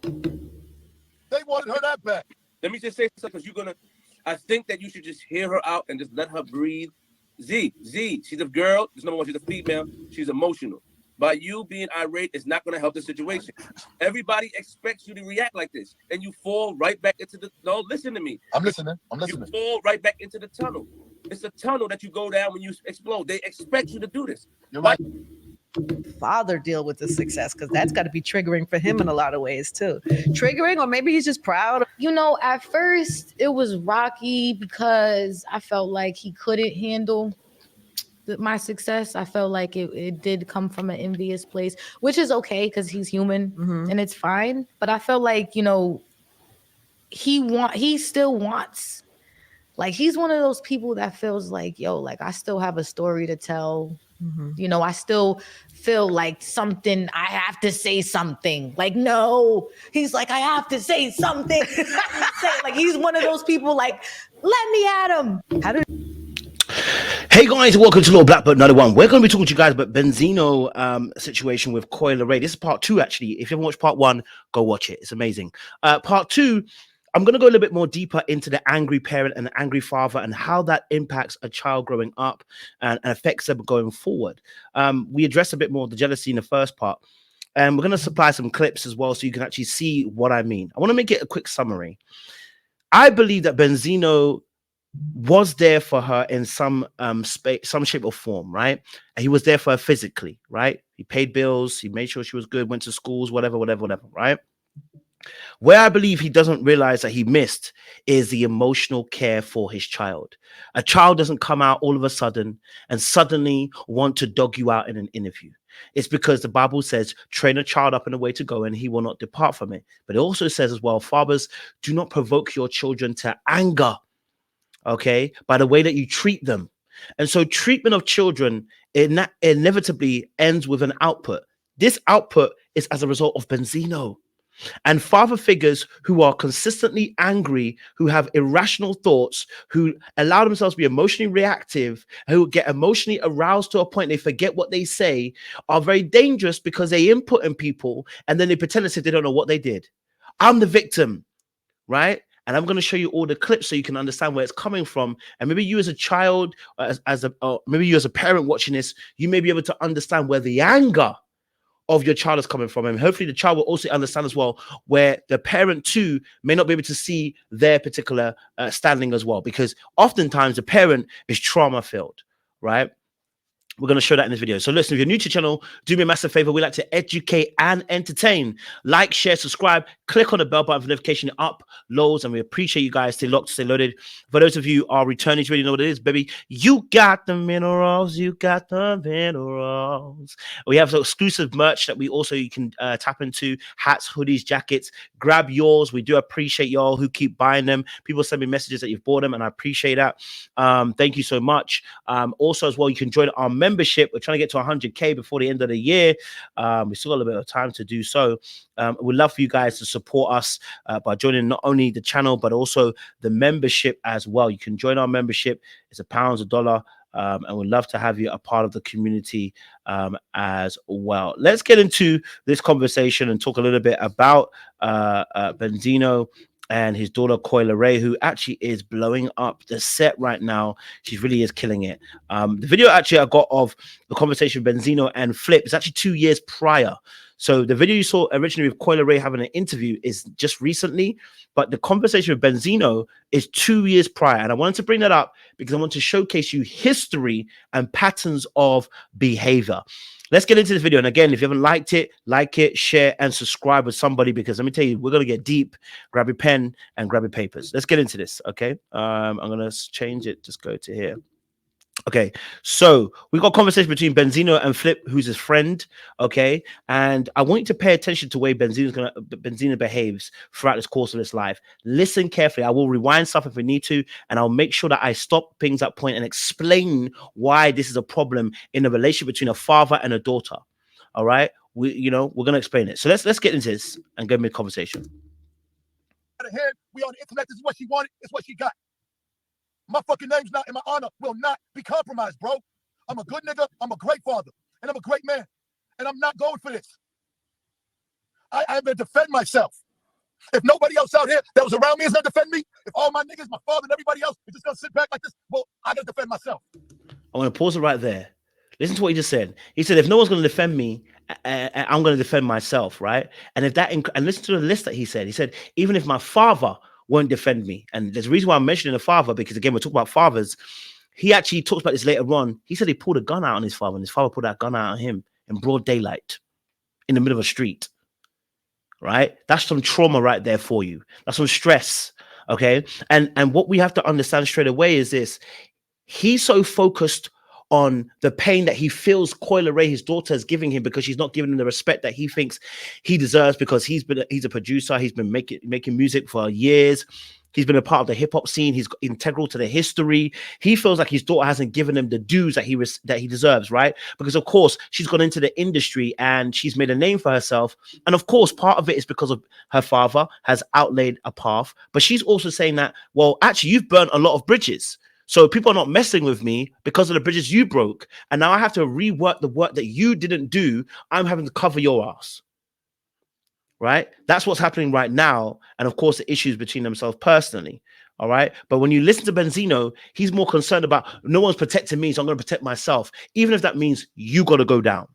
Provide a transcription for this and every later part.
They wanted her that bad. Let me just say something, because I think that you should just hear her out and just let her breathe. Z, she's a girl. This number one, she's a female. She's emotional. By you being irate, it's not going to help the situation. Everybody expects you to react like this, and you fall right back into the. No, listen to me. I'm listening. You fall right back into the tunnel. It's a tunnel that you go down when you explode. They expect you to do this. You're right. Father deal with the success, because that's got to be triggering for him in a lot of ways too. Triggering, or maybe he's just proud. You know, at first it was rocky because I felt like he couldn't handle my success. I felt like it did come from an envious place, which is okay because he's human and it's fine. But I felt like, you know, he still wants, like, he's one of those people that feels like, yo, like, I still have a story to tell. You know, I still feel like something, I have to say something. Like, no, he's like, I have to say something. Like, he's one of those people like, let me at him. Hey guys, welcome to Little Black Belt 91. We're going to be talking to you guys about Benzino situation with Coi Leray. This is part 2, actually. If you haven't watched part 1, go watch it. It's amazing. Part 2, I'm going to go a little bit more deeper into the angry parent and the angry father and how that impacts a child growing up and affects them going forward. We addressed a bit more of the jealousy in the first part, and we're going to supply some clips as well so you can actually see what I mean. I want to make it a quick summary. I believe that Benzino was there for her in some shape or form, right? And he was there for her physically, right? He paid bills, he made sure she was good, went to schools, whatever, right? Where I believe he doesn't realize that he missed is the emotional care for his child. A child doesn't come out all of a sudden and suddenly want to dog you out in an interview. It's because the Bible says, train a child up in the way to go and he will not depart from it. But it also says as well, fathers, do not provoke your children to anger, okay, by the way that you treat them. And so treatment of children inevitably ends with an output. This output is as a result of Benzino. And father figures who are consistently angry, who have irrational thoughts, who allow themselves to be emotionally reactive, who get emotionally aroused to a point they forget what they say, are very dangerous because they input in people and then they pretend as if they don't know what they did. I'm the victim, right? And I'm going to show you all the clips so you can understand where it's coming from. And maybe you as a child, maybe you as a parent watching this, you may be able to understand where the anger of your child is coming from. And hopefully the child will also understand as well where the parent too may not be able to see their particular standing as well. Because oftentimes the parent is trauma filled, right? We're going to show that in this video. So listen, if you're new to the channel, do me a massive favor. We like to educate and entertain. Like, share, subscribe, click on the bell button for notification uploads. And we appreciate you guys. Stay locked, stay loaded. For those of you who are returning, you already know what it is, baby. You got the minerals. You got the minerals. We have some exclusive merch that we also, you can tap into. Hats, hoodies, jackets. Grab yours. We do appreciate y'all who keep buying them. People send me messages that you've bought them, and I appreciate that. Thank you so much. Also as well, you can join our membership. We're trying to get to 100K before the end of the year. We still got a little bit of time to do so. We'd love for you guys to support us by joining not only the channel but also the membership as well. You can join our membership. It's £1, $1, and we'd love to have you a part of the community as well. Let's get into this conversation and talk a little bit about Benzino and his daughter Coi Leray, who actually is blowing up the set right now. She really is killing it. The video actually I got of the conversation with Benzino and Flip is actually 2 years prior. So the video you saw originally with Coi Leray having an interview is just recently, but the conversation with Benzino is 2 years prior. And I wanted to bring that up because I want to showcase you history and patterns of behavior. Let's get into this video. And again, if you haven't liked it, like it, share, and subscribe with somebody, because let me tell you, we're going to get deep. Grab your pen and grab your papers. Let's get into this, okay? I'm going to change it. Just go to here. Okay, so we got a conversation between Benzino and Flip, who's his friend, okay? And I want you to pay attention to the way Benzino behaves throughout this course of his life. Listen carefully. I will rewind stuff if we need to, and I'll make sure that I stop things at point and explain why this is a problem in a relationship between a father and a daughter. All right? We're gonna explain it. So let's get into this and get into the conversation. We on the internet. This is what she wanted. It's what she got. My fucking name's not, and my honor will not be compromised, bro. I'm a good nigga, I'm a great father, and I'm a great man. And I'm not going for this. I have to defend myself. If nobody else out here that was around me is gonna defend me, if all my niggas, my father and everybody else is just gonna sit back like this, well, I gotta defend myself. I want to pause it right there. Listen to what he just said. He said, if no one's going to defend me, I'm going to defend myself, right? And if that, and listen to the list that he said. He said, even if my father won't defend me, and there's a reason why I'm mentioning the father, because again, we're talking about fathers. He actually talks about this later on. He said he pulled a gun out on his father, and his father pulled that gun out on him in broad daylight, in the middle of a street, right? That's some trauma right there for you. That's some stress, okay? And what we have to understand straight away is this. He's so focused on the pain that he feels Coi Leray, his daughter, is giving him because she's not giving him the respect that he thinks he deserves, because he's a producer. He's been making music for years. He's been a part of the hip hop scene. He's integral to the history. He feels like his daughter hasn't given him the dues that he deserves, right? Because of course she's gone into the industry and she's made a name for herself. And of course, part of it is because of her father has outlaid a path. But she's also saying that, well, actually, you've burnt a lot of bridges. So people are not messing with me because of the bridges you broke. And now I have to rework the work that you didn't do. I'm having to cover your ass. Right? That's what's happening right now. And of course, the issues between themselves personally. All right. But when you listen to Benzino, he's more concerned about no one's protecting me, so I'm going to protect myself, even if that means you got to go down.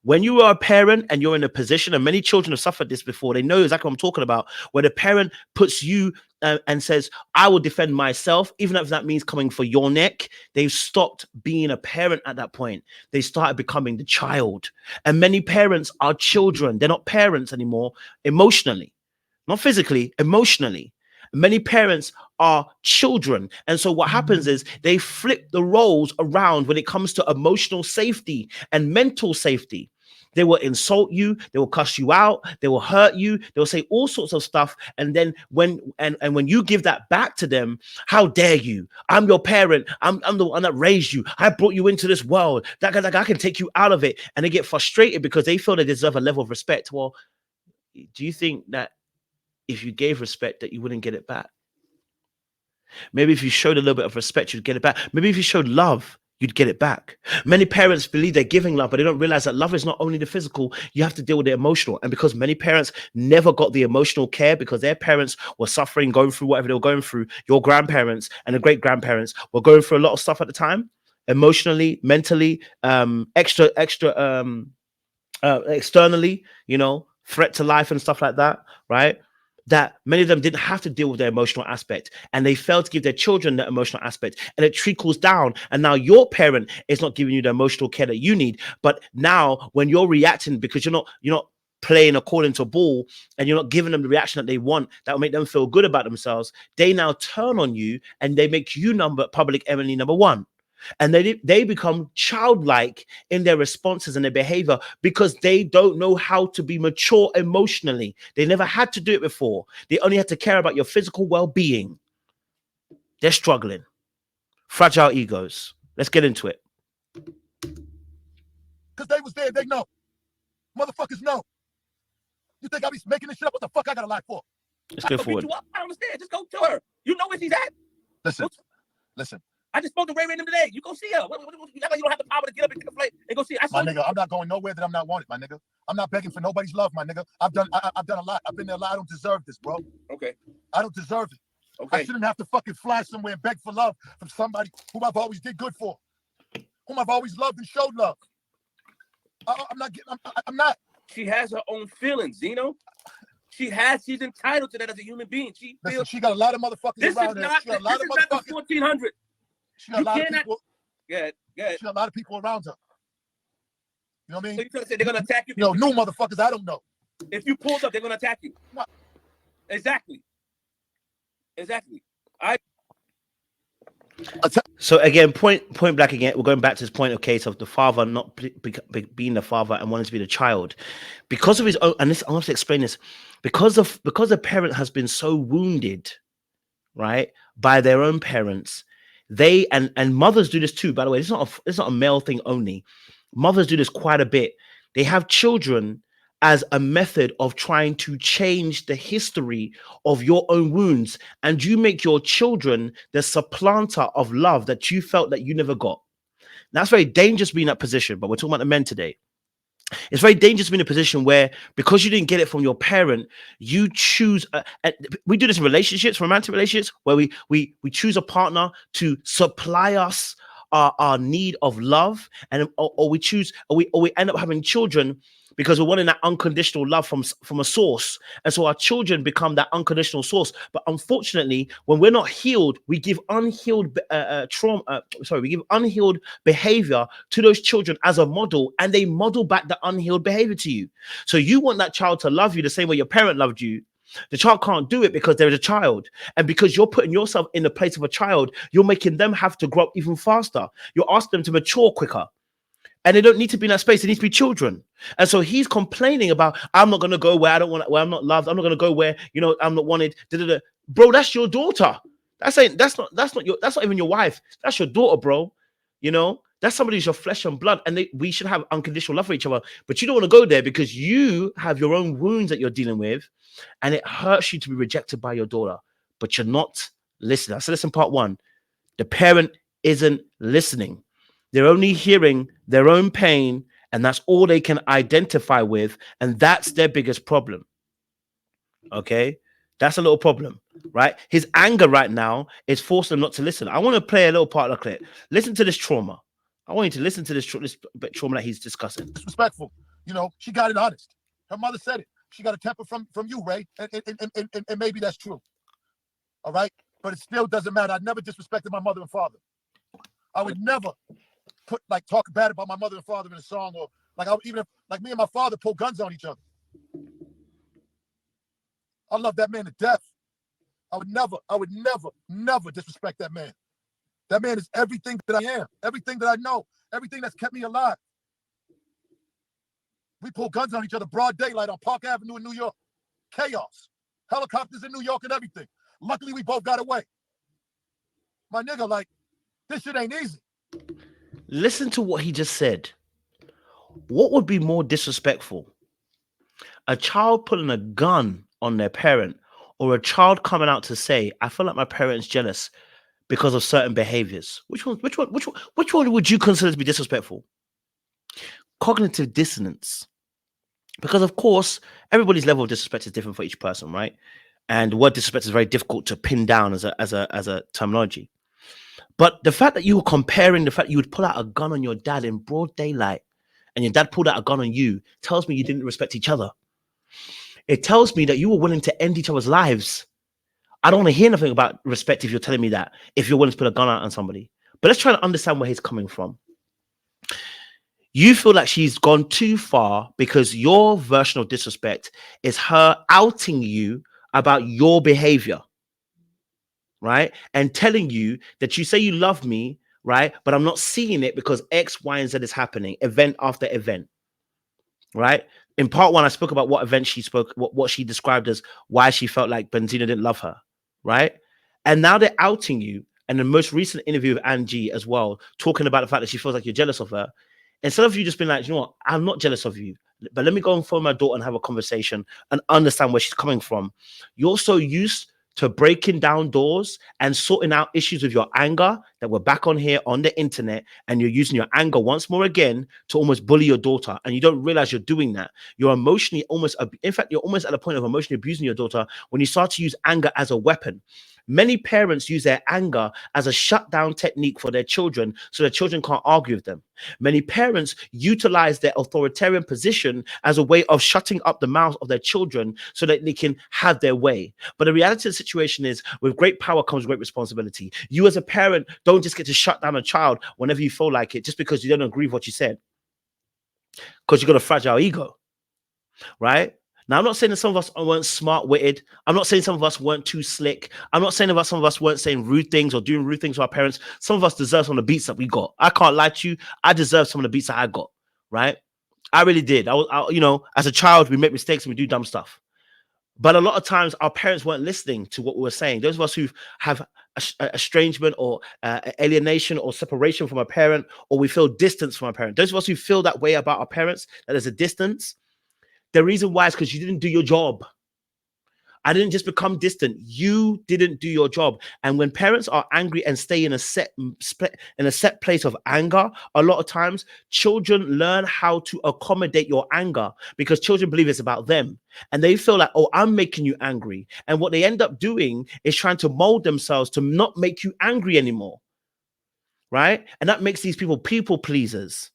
When you are a parent and you're in a position, and many children have suffered this before, they know exactly what I'm talking about, where the parent puts you and says, I will defend myself, even if that means coming for your neck. They've stopped being a parent at that point. They started becoming the child. And many parents are children. They're not parents anymore emotionally, not physically, emotionally. Many parents are children. And so what happens is they flip the roles around when it comes to emotional safety and mental safety. They will insult you, they will cuss you out, they will hurt you, they'll say all sorts of stuff. And then when you give that back to them, how dare you? I'm your parent, I'm the one that raised you, I brought you into this world, that I can take you out of it. And they get frustrated because they feel they deserve a level of respect. Well, do you think that if you gave respect that you wouldn't get it back? Maybe if you showed a little bit of respect, you'd get it back. Maybe if you showed love, you'd get it back. Many parents believe they're giving love, but they don't realize that love is not only the physical, you have to deal with the emotional. And because many parents never got the emotional care because their parents were suffering, going through whatever they were going through, your grandparents and the great grandparents were going through a lot of stuff at the time, emotionally, mentally, externally, threat to life and stuff like that, right? That many of them didn't have to deal with their emotional aspect, and they failed to give their children that emotional aspect, and it trickles down. And now your parent is not giving you the emotional care that you need. But now when you're reacting because you're not playing according to ball, and you're not giving them the reaction that they want, that will make them feel good about themselves, they now turn on you and they make you public enemy number one. And they become childlike in their responses and their behavior because they don't know how to be mature emotionally. They never had to do it before. They only had to care about your physical well-being. They're struggling. Fragile egos. Let's get into it. Because they was there, they know. Motherfuckers know. You think I be making this shit up? What the fuck I gotta lie for? Let's go forward. I don't understand. Just go to her. You know where she's at. Listen. I just spoke to Ray Random today. You go see her. You don't have the power to get up and get a flight and go see her. My nigga, I'm not going nowhere that I'm not wanted, my nigga. I'm not begging for nobody's love, my nigga. I've done a lot. I've been there a lot. I don't deserve this, bro. Okay. I don't deserve it. Okay. I shouldn't have to fucking fly somewhere and beg for love from somebody whom I've always did good for, whom I've always loved and showed love. I'm not. She has her own feelings, Zeno. She's entitled to that as a human being. Listen, she got a lot of motherfuckers around her. She got a lot of motherfuckers. 1400. She got a lot of people. Good. She got a lot of people around her. You know what I mean? So you're trying to say they're gonna attack you? New motherfuckers I don't know. If you pulled up, they're gonna attack you. What? Exactly. So again, point blank again, we're going back to this point of case of the father not being the father and wanting to be the child because of his own. And I want to explain this because the parent has been so wounded, right, by their own parents. They and mothers do this too, by the way. It's not a male thing only. Mothers do this quite a bit. They have children as a method of trying to change the history of your own wounds, and you make your children the supplanter of love that you felt that you never got. That's very dangerous being in that position, but we're talking about the men today. It's very dangerous to be in a position where, because you didn't get it from your parent, you choose. And we do this in relationships, romantic relationships, where we choose a partner to supply us our need of love, and or we choose, or we end up having children because we're wanting that unconditional love from a source, and so our children become that unconditional source. But unfortunately, when we're not healed, we give unhealed trauma. We give unhealed behavior to those children as a model, and they model back the unhealed behavior to you. So you want that child to love you the same way your parent loved you. The child can't do it because they're a child. And because you're putting yourself in the place of a child, you're making them have to grow up even faster. You're asking them to mature quicker. And they don't need to be in that space. They need to be children. And so he's complaining about, I'm not going to go where I don't want, where I'm not loved. I'm not going to go where, I'm not wanted. Da-da-da. Bro, that's your daughter. That's not even your wife. That's your daughter, bro. That's somebody who's your flesh and blood. And we should have unconditional love for each other. But you don't want to go there because you have your own wounds that you're dealing with. And it hurts you to be rejected by your daughter. But you're not listening. I said this in part 1. The parent isn't listening. They're only hearing their own pain, and that's all they can identify with, and that's their biggest problem. Okay? That's a little problem, right? His anger right now is forcing them not to listen. I want to play a little part of the clip. Listen to this trauma. I want you to listen to this trauma that he's discussing. Disrespectful. She got it honest. Her mother said it. She got a temper from you, Ray, and maybe that's true. All right? But it still doesn't matter. I never disrespected my mother and father. I would never talk bad about my mother and father in a song, or even if me and my father pull guns on each other. I love that man to death. I would never disrespect that man. That man is everything that I am, everything that I know, everything that's kept me alive. We pull guns on each other broad daylight on Park Avenue in New York. Chaos. Helicopters in New York and everything. Luckily, we both got away. My nigga, this shit ain't easy. Listen to what he just said. What would be more disrespectful? A child pulling a gun on their parent, or a child coming out to say, I feel like my parent's jealous because of certain behaviors? Which one would you consider to be disrespectful? Cognitive dissonance. Because of course, everybody's level of disrespect is different for each person, right? And the word disrespect is very difficult to pin down as a terminology. But the fact that you were comparing the fact you would pull out a gun on your dad in broad daylight and your dad pulled out a gun on you tells me you didn't respect each other. It tells me that you were willing to end each other's lives. I don't want to hear nothing about respect if you're telling me that, if you're willing to put a gun out on somebody. But let's try to understand where he's coming from. You feel like she's gone too far because your version of disrespect is her outing you about your behavior. Right? And telling you that you say you love me, right? But I'm not seeing it because X, Y, and Z is happening, event after event, right? In part 1, I spoke about what event she spoke, what she described as why she felt like Benzino didn't love her, right? And now they're outing you. And the most recent interview with Angie as well, talking about the fact that she feels like you're jealous of her. Instead of you just being like, you know what, I'm not jealous of you, but let me go and phone my daughter and have a conversation and understand where she's coming from. You're so used to breaking down doors and sorting out issues with your anger that we're back on here on the internet, and you're using your anger once more again to almost bully your daughter, and you don't realize you're doing that. You're emotionally in fact, you're almost at the point of emotionally abusing your daughter when you start to use anger as a weapon. Many parents use their anger as a shutdown technique for their children so their children can't argue with them. Many parents utilize their authoritarian position as a way of shutting up the mouths of their children so that they can have their way. But the reality of the situation is, with great power comes great responsibility. You as a parent don't just get to shut down a child whenever you feel like it, just because you don't agree with what you said, because you've got a fragile ego, right? Now, I'm not saying that some of us weren't smart-witted. I'm not saying some of us weren't too slick. I'm not saying that some of us weren't saying rude things or doing rude things to our parents. Some of us deserve some of the beats that we got. I can't lie to you. I deserve some of the beats that I got, right? I really did. As a child, we make mistakes and we do dumb stuff. But a lot of times, our parents weren't listening to what we were saying. Those of us who have estrangement or alienation or separation from a parent, or we feel distance from a parent. Those of us who feel that way about our parents, that there's a distance, the reason why is because you didn't do your job. I didn't just become distant. You didn't do your job. And when parents are angry and stay in a set place of anger, a lot of times children learn how to accommodate your anger because children believe it's about them. And they feel like, oh, I'm making you angry. And what they end up doing is trying to mold themselves to not make you angry anymore. Right? And that makes these people pleasers.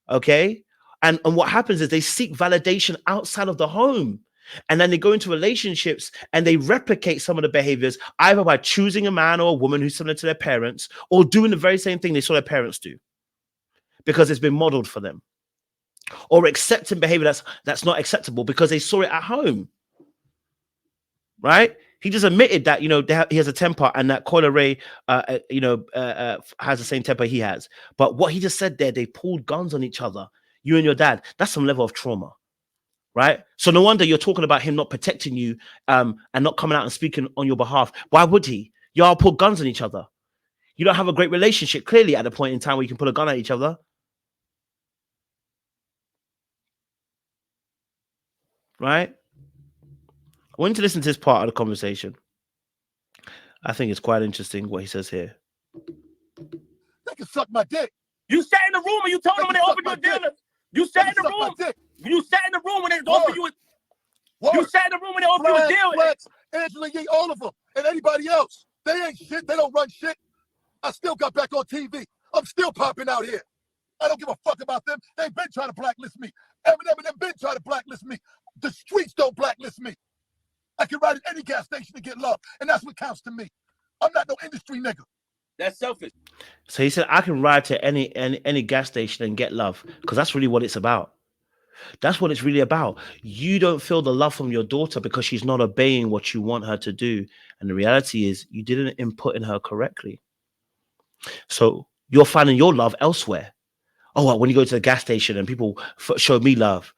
Okay? And what happens is they seek validation outside of the home. And then they go into relationships and they replicate some of the behaviors, either by choosing a man or a woman who's similar to their parents or doing the very same thing they saw their parents do because it's been modeled for them, or accepting behavior that's not acceptable because they saw it at home. Right? He just admitted that, he has a temper and that Coi Leray, has the same temper he has. But what he just said there, they pulled guns on each other, you and your dad. That's some level of trauma. Right? So no wonder you're talking about him not protecting you and not coming out and speaking on your behalf. Why would he? Y'all pull guns on each other. You don't have a great relationship, clearly, at the point in time where you can pull a gun at each other. Right? I want you to listen to this part of the conversation. I think it's quite interesting what he says here. They can suck my dick. You sat in the room and you told them when they offered you a deal. You sat in the room. You sat in the room when they offered you a You sat in the room when they offered you a deal. Flex, Angela Yee, all of them, and anybody else. They ain't shit. They don't run shit. I still got back on TV. I'm still popping out here. I don't give a fuck about them. They've been trying to blacklist me. Eminem and them been trying to blacklist me. The streets don't blacklist me. I can ride at any gas station to get love, and that's what counts to me. I'm not no industry nigga. That's selfish. So he said, I can ride to any gas station and get love, because that's really what it's about. That's what it's really about. You don't feel the love from your daughter because she's not obeying what you want her to do. And the reality is you didn't input in her correctly. So you're finding your love elsewhere. Oh, well, when you go to the gas station and people show me love,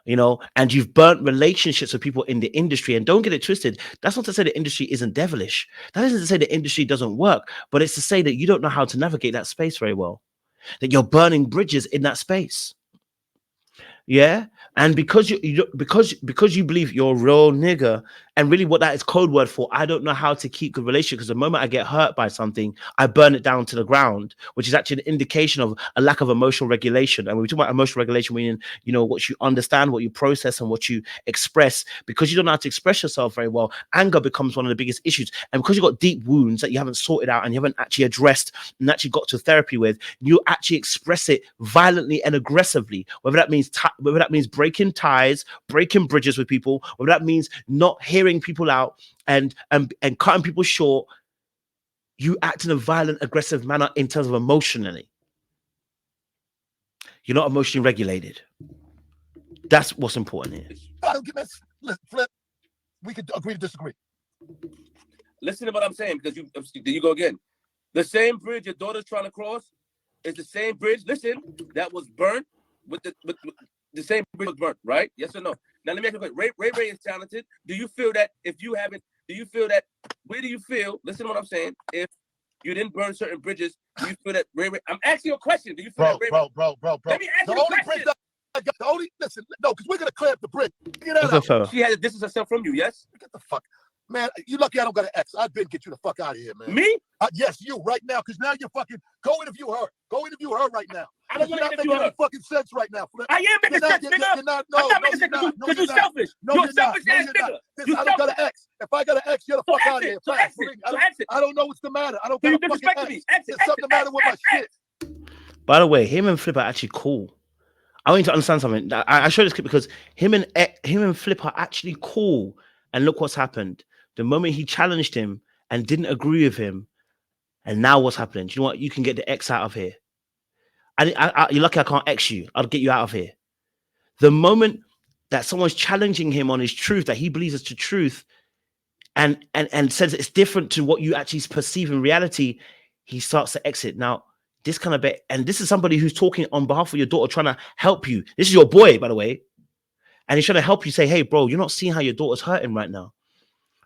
and you've burnt relationships with people in the industry. And don't get it twisted. That's not to say the industry isn't devilish. That isn't to say the industry doesn't work, but it's to say that you don't know how to navigate that space very well, that you're burning bridges in that space. Yeah. And because you believe you're a real nigga, and really what that is code word for, I don't know how to keep good relationship, because the moment I get hurt by something, I burn it down to the ground, which is actually an indication of a lack of emotional regulation. And when we talk about emotional regulation, meaning, what you understand, what you process, and what you express, because you don't know how to express yourself very well, anger becomes one of the biggest issues. And because you've got deep wounds that you haven't sorted out and you haven't actually addressed and actually got to therapy with, you actually express it violently and aggressively, whether that means breaking ties, breaking bridges with people, whether that means not hearing people out and cutting people short. You act in a violent, aggressive manner in terms of emotionally. You're not emotionally regulated. That's what's important here. I don't give a flip. We could agree to disagree. Listen to what I'm saying, because you go again. The same bridge your daughter's trying to cross is the same bridge. Listen, that was burnt with the same bridge was burnt, right? Yes or no? Now let me ask you a question. Ray is talented. Do you feel that if you haven't? Do you feel that? Where do you feel? Listen to what I'm saying. If you didn't burn certain bridges, do you feel that Ray? I'm asking you a question. Do you feel that Ray? Bro. Let me ask you a question. Listen, no, because we're gonna clear up the bridge. Get that out. She had to distance herself from you. Yes. Get the fuck. Man, you lucky I don't got an ex. I'd been get you the fuck out of here, man. Me? Yes, you right now, because now you're fucking go interview her. Go interview her right now. I don't want to interview making her. Any fucking sense right now, Flip. I am making sense, nigga. I'm not making sense because you're selfish. You're a selfish ass nigga. I don't got an ex. If I got an ex, you're the fuck out of here. I don't know what's the matter. I don't got a fucking ex. There's something the matter with my shit. By the way, him and Flip are actually cool. I want you to understand something. I show this clip because him and Flip are actually cool. And look what's happened. The moment he challenged him and didn't agree with him, and now what's happening? Do you know what? You can get the X out of here. You're lucky I can't X you. I'll get you out of here. The moment that someone's challenging him on his truth, that he believes is the truth, and says it's different to what you actually perceive in reality, he starts to exit. Now, this kind of bit, and this is somebody who's talking on behalf of your daughter, trying to help you. This is your boy, by the way. And he's trying to help you say, hey, bro, you're not seeing how your daughter's hurting right now.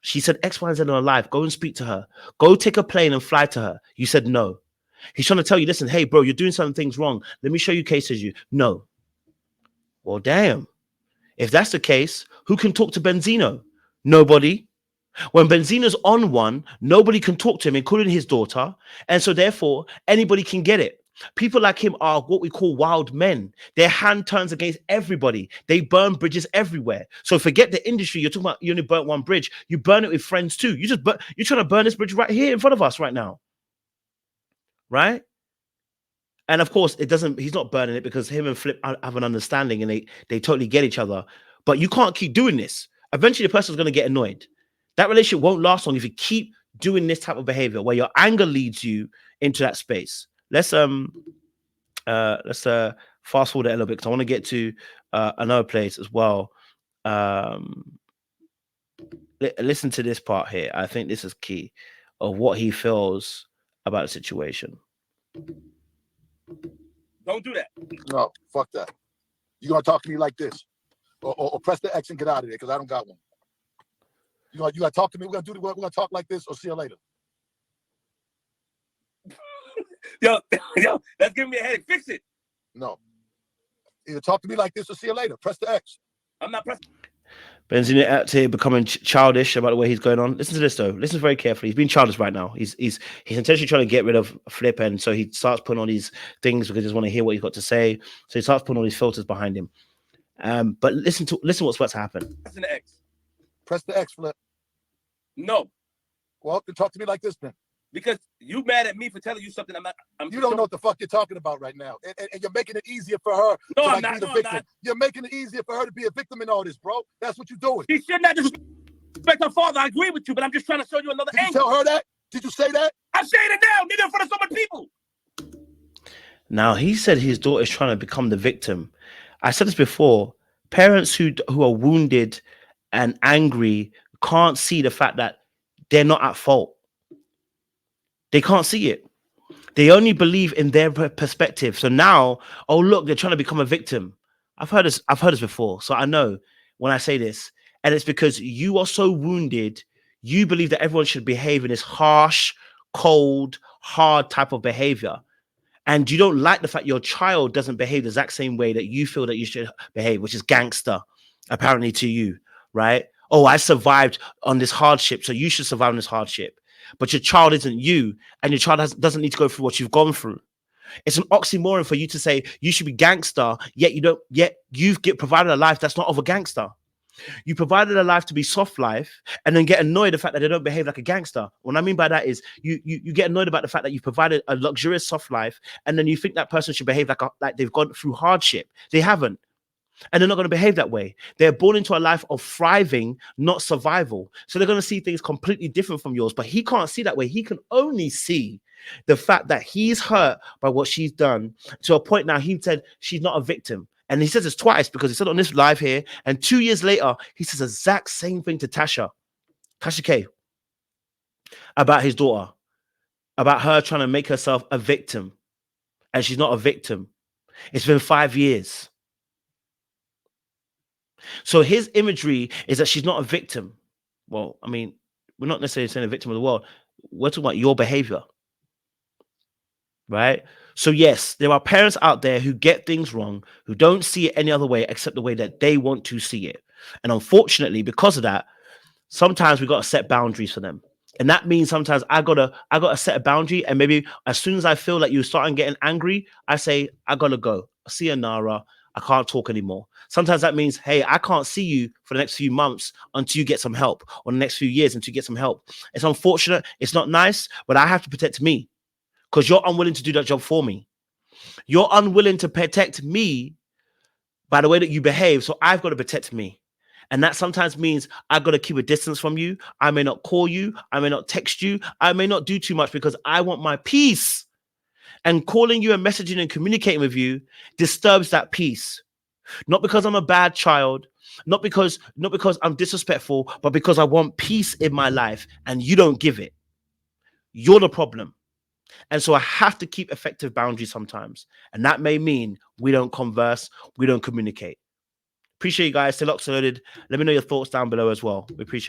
She said X, Y, and Z in her life. Go and speak to her. Go take a plane and fly to her. You said no. He's trying to tell you, listen, hey, bro, you're doing some things wrong. Let me show you cases. No. Well, damn. If that's the case, who can talk to Benzino? Nobody. When Benzino's on one, nobody can talk to him, including his daughter. And so therefore, anybody can get it. People like him are what we call wild men. Their hand turns against everybody. They burn bridges everywhere. So forget the industry. You're talking about you only burnt one bridge. You burn it with friends too. You're trying to burn this bridge right here in front of us right now. Right? And of course, he's not burning it because him and Flip have an understanding and they totally get each other. But you can't keep doing this. Eventually the person's going to get annoyed. That relationship won't last long if you keep doing this type of behavior where your anger leads you into that space. Let's fast forward it a little bit because I want to get to another place as well. Listen to this part here. I think this is key of what he feels about the situation. Don't do that. No, fuck that. You're gonna talk to me like this, or press the X and get out of there because I don't got one. You gotta talk to me. We're gonna talk like this, or see you later. Yo, that's giving me a headache. Fix it. No. Either talk to me like this, or see you later. Press the X. I'm not pressing. Benzino out here becoming childish about the way he's going on. Listen to this though. Listen very carefully. He's being childish right now. He's intentionally trying to get rid of Flip, and so he starts putting on these things because he just want to hear what he's got to say. So he starts putting all these filters behind him. But listen what's about to happen. Pressing the X. Press the X, Flip. No. Well, then talk to me like this then. Because you mad at me for telling you something You don't know what the fuck you're talking about right now. And you're making it easier for her No, to I'm be not. the No, I'm victim. not. You're making it easier for her to be a victim in all this, bro. That's what you're doing. He should not disrespect her father. I agree with you, but I'm just trying to show you another Did you angle. tell her that? Did you say that? I'm saying it now, nigga, in front of so many people. Now, he said his daughter is trying to become the victim. I said this before. Parents who are wounded and angry can't see the fact that they're not at fault. They can't see it. They only believe in their perspective. So now, oh look, they're trying to become a victim. I've heard this before. So I know when I say this, and it's because you are so wounded, you believe that everyone should behave in this harsh, cold, hard type of behavior. And you don't like the fact your child doesn't behave the exact same way that you feel that you should behave, which is gangster, apparently to you, right? Oh, I survived on this hardship, so you should survive on this hardship. But your child isn't you, and your child doesn't need to go through what you've gone through. It's an oxymoron for you to say you should be gangster, yet you've provided a life that's not of a gangster. You provided a life to be soft life, and then get annoyed at the fact that they don't behave like a gangster. What I mean by that is you get annoyed about the fact that you've provided a luxurious soft life, and then you think that person should behave like they've gone through hardship. They haven't. And they're not going to behave that way. They're born into a life of thriving, not survival. So they're going to see things completely different from yours. But he can't see that way. He can only see the fact that he's hurt by what she's done, to a point now he said she's not a victim. And he says this twice because he said on this live here, and 2 years later, he says the exact same thing to Tasha K, about his daughter, about her trying to make herself a victim. And she's not a victim. It's been 5 years. So his imagery is that she's not a victim. Well, I mean, we're not necessarily saying a victim of the world. We're talking about your behavior, right? So yes, there are parents out there who get things wrong, who don't see it any other way except the way that they want to see it. And unfortunately, because of that, sometimes we got to set boundaries for them. And that means sometimes I gotta set a boundary. And maybe as soon as I feel like you're starting getting angry, I say, I gotta go. See you, Nara. I can't talk anymore. Sometimes that means, hey, I can't see you for the next few months until you get some help, or the next few years until you get some help. It's unfortunate. It's not nice, but I have to protect me because you're unwilling to do that job for me. You're unwilling to protect me by the way that you behave. So I've got to protect me. And that sometimes means I've got to keep a distance from you. I may not call you. I may not text you. I may not do too much because I want my peace. And calling you and messaging and communicating with you disturbs that peace. Not because I'm a bad child, not because I'm disrespectful, but because I want peace in my life and you don't give it. You're the problem. And so I have to keep effective boundaries sometimes. And that may mean we don't converse, we don't communicate. Appreciate you guys. Stay locked, loaded. Let me know your thoughts down below as well. We appreciate it.